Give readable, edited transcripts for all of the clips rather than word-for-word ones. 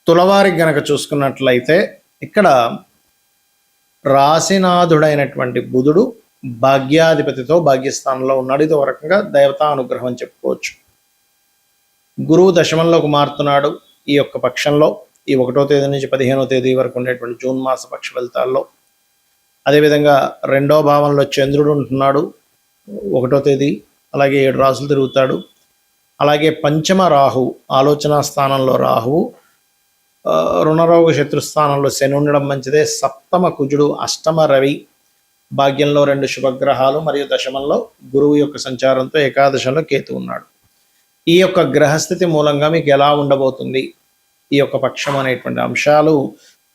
తులవారికి గనక చూసుకున్నట్లయితే ఇక్కడ రాశినాథుడైనటువంటి బుధుడు భాగ్యాధిపతితో భాగ్యస్థానంలో ఉన్నాడు. ఇది ఒక రకంగా దేవతా అనుగ్రహం అని చెప్పుకోవచ్చు. గురువు దశమంలోకి మారుతున్నాడు ఈ యొక్క పక్షంలో. ఈ 1వ తేదీ నుంచి 15వ తేదీ వరకు ఉండేటువంటి జూన్ మాస పక్ష ఫలితాల్లో. అదేవిధంగా 2వ భావంలో చంద్రుడు ఉంటున్నాడు 1వ తేదీ, అలాగే 7 రాసులు తిరుగుతాడు. అలాగే పంచమ రాహువు ఆలోచన స్థానంలో రాహువు, రుణరోగ శత్రుస్థానంలో శని ఉండడం మంచిదే. సప్తమ కుజుడు, అష్టమ రవి, భాగ్యంలో 2 శుభగ్రహాలు మరియు దశమంలో గురువు యొక్క సంచారంతో ఏకాదశంలో కేతు ఉన్నాడు. ఈ యొక్క గ్రహస్థితి మూలంగా మీకు ఎలా ఉండబోతుంది ఈ యొక్క పక్షం అనేటువంటి అంశాలు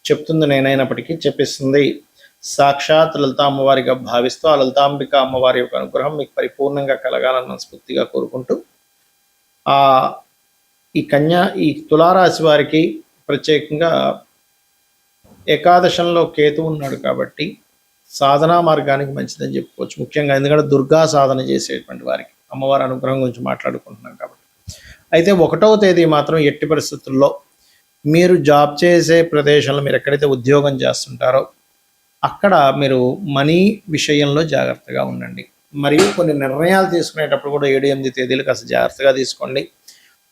చెప్తుంది నేనైనప్పటికీ చెప్పిస్తుంది సాక్షాత్ లలితా అమ్మవారిగా భావిస్తూ ఆ లలితాంబిక అమ్మవారి యొక్క అనుగ్రహం మీకు పరిపూర్ణంగా కలగాలని మనస్ఫూర్తిగా కోరుకుంటూ ఈ తులారాశి వారికి ప్రత్యేకంగా ఏకాదశంలో కేతు ఉన్నాడు కాబట్టి సాధనా మార్గానికి మంచిదని చెప్పుకోవచ్చు. ముఖ్యంగా ఎందుకంటే దుర్గా సాధన చేసేటువంటి వారికి అమ్మవారి అనుగ్రహం గురించి మాట్లాడుకుంటున్నాం కాబట్టి. అయితే 1వ తేదీ మాత్రం ఎట్టి పరిస్థితుల్లో మీరు జాబ్ చేసే ప్రదేశంలో మీరు ఎక్కడైతే ఉద్యోగం చేస్తుంటారో అక్కడ మీరు మనీ విషయంలో జాగ్రత్తగా ఉండండి. మరియు కొన్ని నిర్ణయాలు తీసుకునేటప్పుడు కూడా 7, 8 తేదీలు కాస్త జాగ్రత్తగా తీసుకోండి.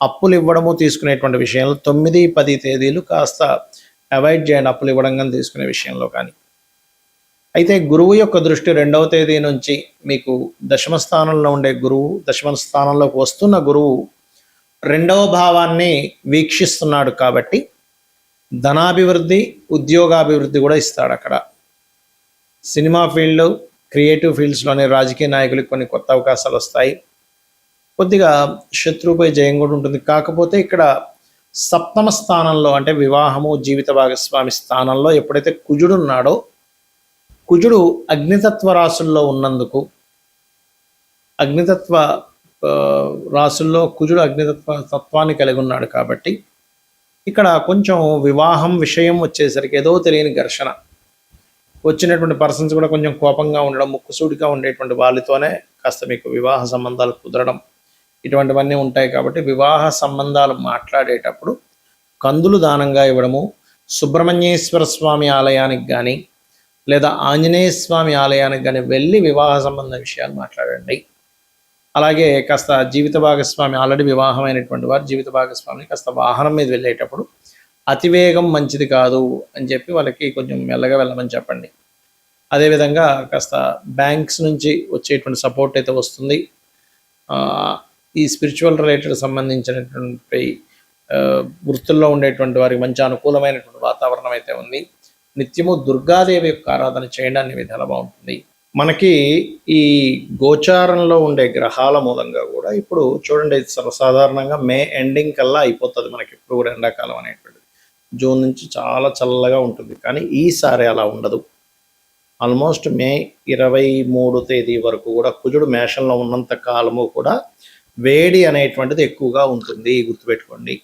అప్పులు ఇవ్వడము తీసుకునేటువంటి విషయంలో 9, 10 తేదీలు కాస్త అవాయిడ్ చేయండి, అప్పులు ఇవ్వడం కానీ తీసుకునే విషయంలో కానీ. అయితే గురువు యొక్క దృష్టి 2వ తేదీ నుంచి మీకు దశమ స్థానంలో ఉండే గురువు, దశమ స్థానంలోకి వస్తున్న గురువు 2వ భావాన్ని వీక్షిస్తున్నాడు కాబట్టి ధనాభివృద్ధి, ఉద్యోగాభివృద్ధి కూడా ఇస్తాడు. అక్కడ సినిమా ఫీల్డ్, క్రియేటివ్ ఫీల్డ్స్లోని రాజకీయ నాయకులకు కొన్ని కొత్త అవకాశాలు వస్తాయి. కొద్దిగా శత్రువుపై జయం కూడా ఉంటుంది. కాకపోతే ఇక్కడ సప్తమ స్థానంలో అంటే వివాహము, జీవిత భాగస్వామి స్థానంలో ఎప్పుడైతే కుజుడు ఉన్నాడో, కుజుడు అగ్నితత్వ రాశుల్లో ఉన్నందుకు, అగ్నితత్వ రాశుల్లో కుజుడు తత్వాన్ని కలిగి ఉన్నాడు కాబట్టి ఇక్కడ కొంచెం వివాహం విషయం వచ్చేసరికి ఏదో తెలియని ఘర్షణ, వచ్చినటువంటి పర్సన్స్ కూడా కొంచెం కోపంగా ఉండడం, ముక్కుసూడిగా ఉండేటువంటి వాళ్ళతోనే కాస్త మీకు వివాహ సంబంధాలు కుదరడం, ఇటువంటివన్నీ ఉంటాయి. కాబట్టి వివాహ సంబంధాలు మాట్లాడేటప్పుడు కందులు దానంగా ఇవ్వడము, సుబ్రహ్మణ్యేశ్వర స్వామి ఆలయానికి కానీ లేదా ఆంజనేయ స్వామి ఆలయానికి కానీ వెళ్ళి వివాహ సంబంధ విషయాలు మాట్లాడండి. అలాగే కాస్త జీవిత భాగస్వామి ఆల్రెడీ వివాహమైనటువంటి వారు జీవిత భాగస్వామిని కాస్త వాహనం మీద వెళ్ళేటప్పుడు అతివేగం మంచిది కాదు అని చెప్పి వాళ్ళకి కొంచెం మెల్లగా వెళ్ళమని చెప్పండి. అదేవిధంగా కాస్త బ్యాంక్స్ నుంచి వచ్చేటువంటి సపోర్ట్ అయితే వస్తుంది. ఈ స్పిరిచువల్ రిలేటెడ్ సంబంధించినటువంటి వృత్తుల్లో ఉండేటువంటి వారికి మంచి అనుకూలమైనటువంటి వాతావరణం అయితే ఉంది. నిత్యము దుర్గాదేవి యొక్క ఆరాధన చేయండి, అన్ని విధాలు బాగుంటుంది. మనకి ఈ గోచారంలో ఉండే గ్రహాల మూలంగా కూడా ఇప్పుడు చూడండి, సర్వసాధారణంగా మే ఎండింగ్ కల్లా అయిపోతుంది మనకి ఇప్పుడు కూడా ఎండాకాలం అనేటువంటిది. జూన్ నుంచి చాలా చల్లగా ఉంటుంది, కానీ ఈసారి అలా ఉండదు. ఆల్మోస్ట్ మే 23 తేదీ వరకు కూడా కుజుడు మేషంలో ఉన్నంత కాలము కూడా వేడి అనేటువంటిది ఎక్కువగా ఉంటుంది. గుర్తుపెట్టుకోండి,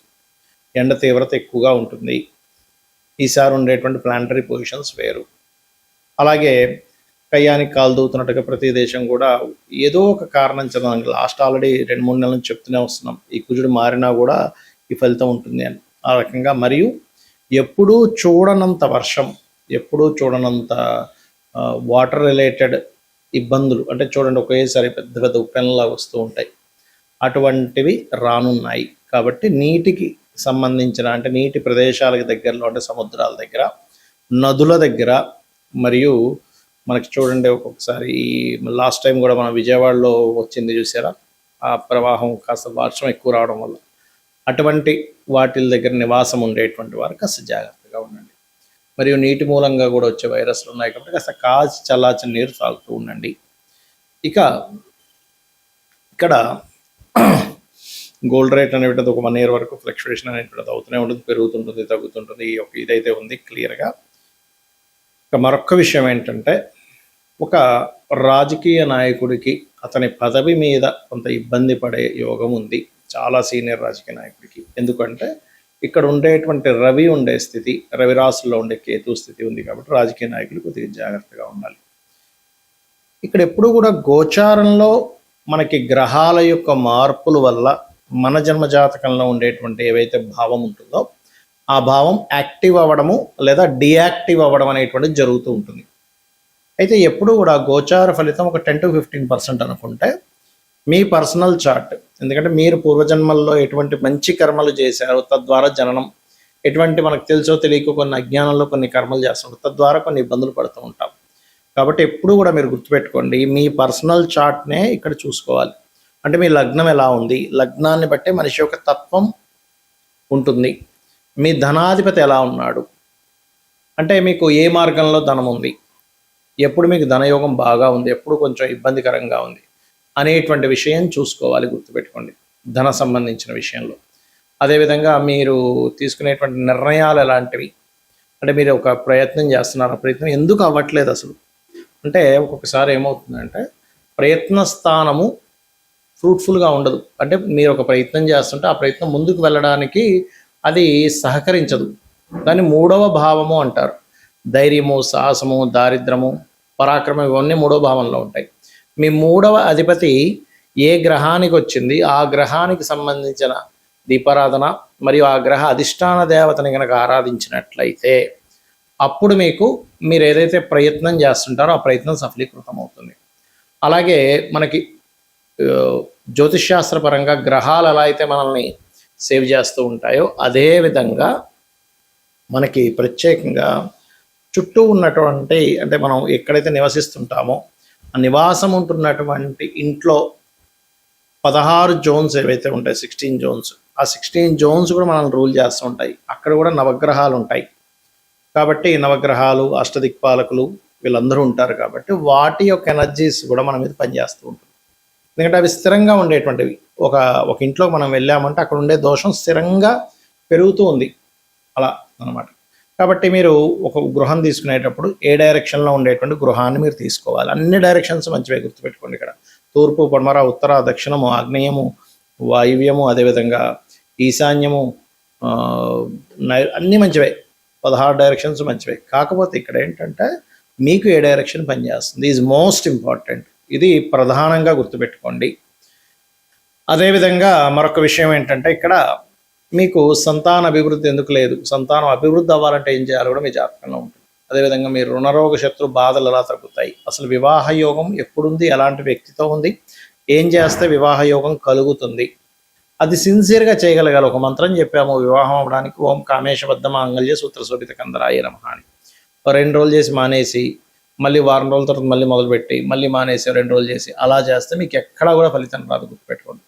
ఎండ తీవ్రత ఎక్కువగా ఉంటుంది. ఈసారి ఉండేటువంటి ప్లానటరీ పొజిషన్స్ వేరు. అలాగే కయ్యానికి కాలు దూతున్నట్టుగా ప్రతి దేశం కూడా ఏదో ఒక కారణం చదవండి. లాస్ట్ ఆల్రెడీ 2-3 నెలల నుంచి చెప్తూనే వస్తున్నాం, ఈ కుజుడు మారినా కూడా ఈ ఫలితం ఉంటుంది అని. ఆ రకంగా మరియు ఎప్పుడూ చూడనంత వర్షం, ఎప్పుడూ చూడనంత వాటర్ రిలేటెడ్ ఇబ్బందులు, అంటే చూడండి ఒకేసారి పెద్ద పెద్ద ఉప్పెనలా వస్తూ ఉంటాయి, అటువంటివి రానున్నాయి. కాబట్టి నీటికి సంబంధించిన అంటే నీటి ప్రదేశాలకు దగ్గరలో అంటే సముద్రాల దగ్గర, నదుల దగ్గర, మరియు మనకి చూడండి ఒక్కొక్కసారి లాస్ట్ టైం కూడా మన విజయవాడలో వచ్చింది చూసారా, ఆ ప్రవాహం కాస్త వర్షం ఎక్కువ రావడం వల్ల అటువంటి వాటి దగ్గర నివాసం ఉండేటువంటి వారు కాస్త జాగ్రత్తగా ఉండండి. మరియు నీటి మూలంగా కూడా వచ్చే వైరస్లు ఉన్నాయి కాబట్టి కాస్త కాచి చల్లార్చిన నీరు తాగుతూ ఉండండి. ఇక ఇక్కడ గోల్డ్ రేట్ అనేటువంటిది ఒక 1 year వరకు ఫ్లక్చువేషన్ అనేటువంటిది అవుతూనే ఉంటుంది, పెరుగుతుంటుంది, తగ్గుతుంటుంది. ఈ యొక్క ఇదైతే ఉంది క్లియర్గా. ఇక మరొక విషయం ఏంటంటే, ఒక రాజకీయ నాయకుడికి అతని పదవి మీద కొంత ఇబ్బంది పడే యోగం ఉంది, చాలా సీనియర్ రాజకీయ నాయకుడికి. ఎందుకంటే ఇక్కడ ఉండేటువంటి రవి ఉండే స్థితి, రవి రాశుల్లో ఉండే కేతు స్థితి ఉంది కాబట్టి రాజకీయ నాయకులు కొద్దిగా జాగ్రత్తగా ఉండాలి. ఇక్కడ ఎప్పుడు కూడా గోచారంలో మనకి గ్రహాల యొక్క మార్పుల వల్ల మన జన్మ జాతకంలో ఉండేటువంటి ఏవైతే భావం ఉంటుందో ఆ భావం యాక్టివ్ అవ్వడము లేదా డియాక్టివ్ అవ్వడం అనేటువంటిది జరుగుతూ ఉంటుంది. అయితే ఎప్పుడు కూడా గోచార ఫలితం ఒక 10-15% అనుకుంటే మీ పర్సనల్ చార్ట్, ఎందుకంటే మీరు పూర్వజన్మల్లో ఎటువంటి మంచి కర్మలు చేశారో తద్వారా జననం, ఎటువంటి మనకు తెలుసో తెలియక కొన్ని అజ్ఞానంలో కొన్ని కర్మలు చేస్తుంటాం, తద్వారా కొన్ని ఇబ్బందులు పడుతూ ఉంటాం. కాబట్టి ఎప్పుడు కూడా మీరు గుర్తుపెట్టుకోండి, మీ పర్సనల్ చార్ట్నే ఇక్కడ చూసుకోవాలి. అంటే మీ లగ్నం ఎలా ఉంది, లగ్నాన్ని బట్టే మనిషి యొక్క తత్వం ఉంటుంది. మీ ధనాధిపతి ఎలా ఉన్నాడు, అంటే మీకు ఏ మార్గంలో ధనం ఉంది, ఎప్పుడు మీకు ధనయోగం బాగా ఉంది, ఎప్పుడు కొంచెం ఇబ్బందికరంగా ఉంది అనేటువంటి విషయం చూసుకోవాలి. గుర్తుపెట్టుకోండి ధన సంబంధించిన విషయంలో. అదేవిధంగా మీరు తీసుకునేటువంటి నిర్ణయాలు ఎలాంటివి, అంటే మీరు ఒక ప్రయత్నం చేస్తున్నారు, ఆ ప్రయత్నం ఎందుకు అవ్వట్లేదు అసలు, అంటే ఒక్కొక్కసారి ఏమవుతుందంటే ప్రయత్న స్థానము ఫ్రూట్ఫుల్గా ఉండదు. అంటే మీరు ఒక ప్రయత్నం చేస్తుంటే ఆ ప్రయత్నం ముందుకు వెళ్ళడానికి అది సహకరించదు. దాన్ని 3వ భావము అంటారు. ధైర్యము, సాహసము, దారిద్రము, పరాక్రమం ఇవన్నీ 3వ భావంలో ఉంటాయి. మీ 3వ అధిపతి ఏ గ్రహానికి వచ్చింది, ఆ గ్రహానికి సంబంధించిన దీపారాధన మరియు ఆ గ్రహ అధిష్టాన దేవతని కనుక ఆరాధించినట్లయితే అప్పుడు మీరు ఏదైతే ప్రయత్నం చేస్తుంటారో ఆ ప్రయత్నం సఫలీకృతం అవుతుంది. అలాగే మనకి జ్యోతిష్శాస్త్రపరంగా గ్రహాలు ఎలా అయితే మనల్ని సేవ్ చేస్తూ ఉంటాయో అదే విధంగా మనకి ప్రత్యేకంగా చుట్టూ ఉన్నటువంటి, అంటే మనం ఎక్కడైతే నివసిస్తుంటామో ఆ నివాసం ఉంటున్నటువంటి ఇంట్లో 16 జోన్స్ ఏవైతే ఉంటాయి, 16 జోన్స్, ఆ 16 జోన్స్ కూడా మనల్ని రూల్ చేస్తూ ఉంటాయి. అక్కడ కూడా నవగ్రహాలు ఉంటాయి. కాబట్టి నవగ్రహాలు, అష్టదిక్పాలకులు వీళ్ళందరూ ఉంటారు. కాబట్టి వాటి యొక్క ఎనర్జీస్ కూడా మన మీద పనిచేస్తూ ఉంటుంది. ఎందుకంటే అవి స్థిరంగా ఉండేటువంటివి. ఒక ఇంట్లో మనం వెళ్ళామంటే అక్కడ ఉండే దోషం స్థిరంగా పెరుగుతూ ఉంది అలా అన్నమాట. కాబట్టి మీరు ఒక గృహం తీసుకునేటప్పుడు ఏ డైరెక్షన్లో ఉండేటువంటి గృహాన్ని మీరు తీసుకోవాలి. అన్ని డైరెక్షన్స్ మంచివే, గుర్తుపెట్టుకోండి. ఇక్కడ తూర్పు, పడమర, ఉత్తర, దక్షిణము, ఆగ్నేయము, వాయువ్యము, అదేవిధంగా ఈశాన్యము, అన్నీ మంచివే. 16 డైరెక్షన్స్ మంచివే. కాకపోతే ఇక్కడ ఏంటంటే మీకు ఏ డైరెక్షన్ పనిచేస్తుంది ఈజ్ మోస్ట్ ఇంపార్టెంట్. ఇది ప్రధానంగా గుర్తుపెట్టుకోండి. అదేవిధంగా మరొక విషయం ఏంటంటే ఇక్కడ మీకు సంతాన అభివృద్ధి ఎందుకు లేదు, సంతానం అభివృద్ధి అవ్వాలంటే ఏం చేయాలో కూడా మీ జాతకంలో ఉంటుంది. అదేవిధంగా మీరు రుణరోగ శత్రు బాధలు ఎలా తగ్గుతాయి, అసలు వివాహ యోగం ఎప్పుడుంది, ఎలాంటి వ్యక్తితో ఉంది, ఏం చేస్తే వివాహ యోగం కలుగుతుంది, అది సిన్సియర్గా చేయగలగాలి. ఒక మంత్రం చెప్పాము వివాహం అవ్వడానికి, ఓం కామేశబద్ధ మాంగళ్య సూత్ర శోభిత కందరాయ నమః అని. 2 రోజులు చేసి మానేసి మళ్ళీ వారం రోజుల తర్వాత మళ్ళీ మొదలుపెట్టి మళ్ళీ మానేసి 2 రోజులు చేసి అలా చేస్తే మీకు ఎక్కడా కూడా ఫలితం రాదు, గుర్తుపెట్టుకోండి.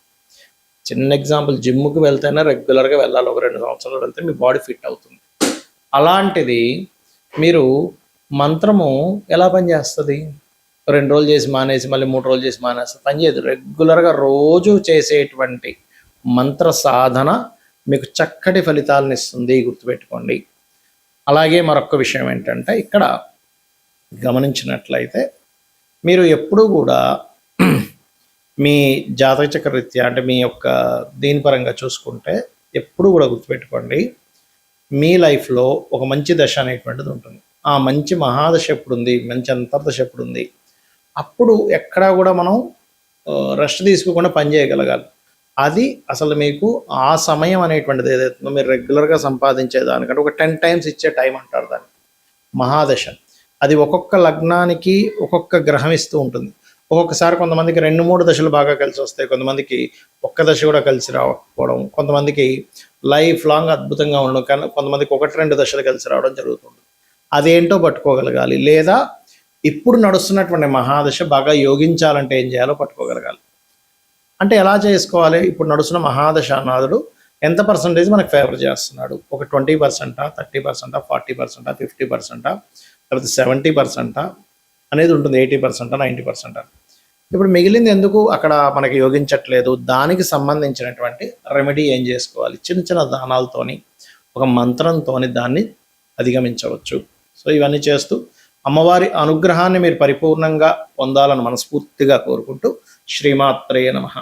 చిన్న ఎగ్జాంపుల్, జిమ్కి వెళ్తేనే రెగ్యులర్గా వెళ్ళాలి. ఒక 2 సంవత్సరాలు వెళ్తే మీ బాడీ ఫిట్ అవుతుంది. అలాంటిది మీరు మంత్రము ఎలా పనిచేస్తుంది, 2 రోజులు చేసి మానేసి మళ్ళీ 3 రోజులు చేసి మానేస్తే పనిచేయదు. రెగ్యులర్గా రోజు చేసేటువంటి మంత్ర సాధన మీకు చక్కటి ఫలితాలను ఇస్తుంది, గుర్తుపెట్టుకోండి. అలాగే మరొక విషయం ఏంటంటే ఇక్కడ గమనించినట్లయితే మీరు ఎప్పుడూ కూడా మీ జాతక చక్ర రీత్యా, అంటే మీ యొక్క దీని పరంగా చూసుకుంటే ఎప్పుడు కూడా గుర్తుపెట్టుకోండి, మీ లైఫ్లో ఒక మంచి దశ అనేటువంటిది ఉంటుంది. ఆ మంచి మహాదశ ఎప్పుడుంది, మంచి అంతర్దశ ఎప్పుడుంది, అప్పుడు ఎక్కడా కూడా మనం రెస్ట్ తీసుకోకుండా పని చేయగలగాలి. అది అసలు మీకు ఆ సమయం అనేటువంటిది ఏదైతుందో మీరు రెగ్యులర్గా సంపాదించేదానికంటే ఒక 10 టైమ్స్ ఇచ్చే టైం అంటారు దాన్ని, మహాదశ. అది ఒక్కొక్క లగ్నానికి ఒక్కొక్క గ్రహం ఇస్తూ ఉంటుంది. ఒక్కొక్కసారి కొంతమందికి 2-3 దశలు బాగా కలిసి వస్తాయి, కొంతమందికి ఒక్క దశ కూడా కలిసి రాకపోవడం, కొంతమందికి లైఫ్ లాంగ్ అద్భుతంగా ఉండడం, కానీ కొంతమందికి 1-2 దశలు కలిసి రావడం జరుగుతుంది. అదేంటో పట్టుకోగలగాలి. లేదా ఇప్పుడు నడుస్తున్నటువంటి మహాదశ బాగా యోగించాలంటే ఏం చేయాలో పట్టుకోగలగాలి. అంటే ఎలా చేసుకోవాలి, ఇప్పుడు నడుస్తున్న మహాదశ నాథుడు ఎంత పర్సంటేజ్ మనకు ఫేవర్ చేస్తున్నాడు, ఒక 20%, 30%, 40%, 50%, లేకపోతే 70% అనేది ఉంటుంది, 80%, 90%. ఇప్పుడు మిగిలింది ఎందుకు అక్కడ మనకి యోగించట్లేదు, దానికి సంబంధించినటువంటి రెమెడీ ఏం చేసుకోవాలి, చిన్న చిన్న దానాలతోని, ఒక మంత్రంతోని దాన్ని అధిగమించవచ్చు. సో ఇవన్నీ చేస్తూ అమ్మవారి అనుగ్రహాన్ని మీరు పరిపూర్ణంగా పొందాలని మనస్ఫూర్తిగా కోరుకుంటూ శ్రీమాత్రే నమః.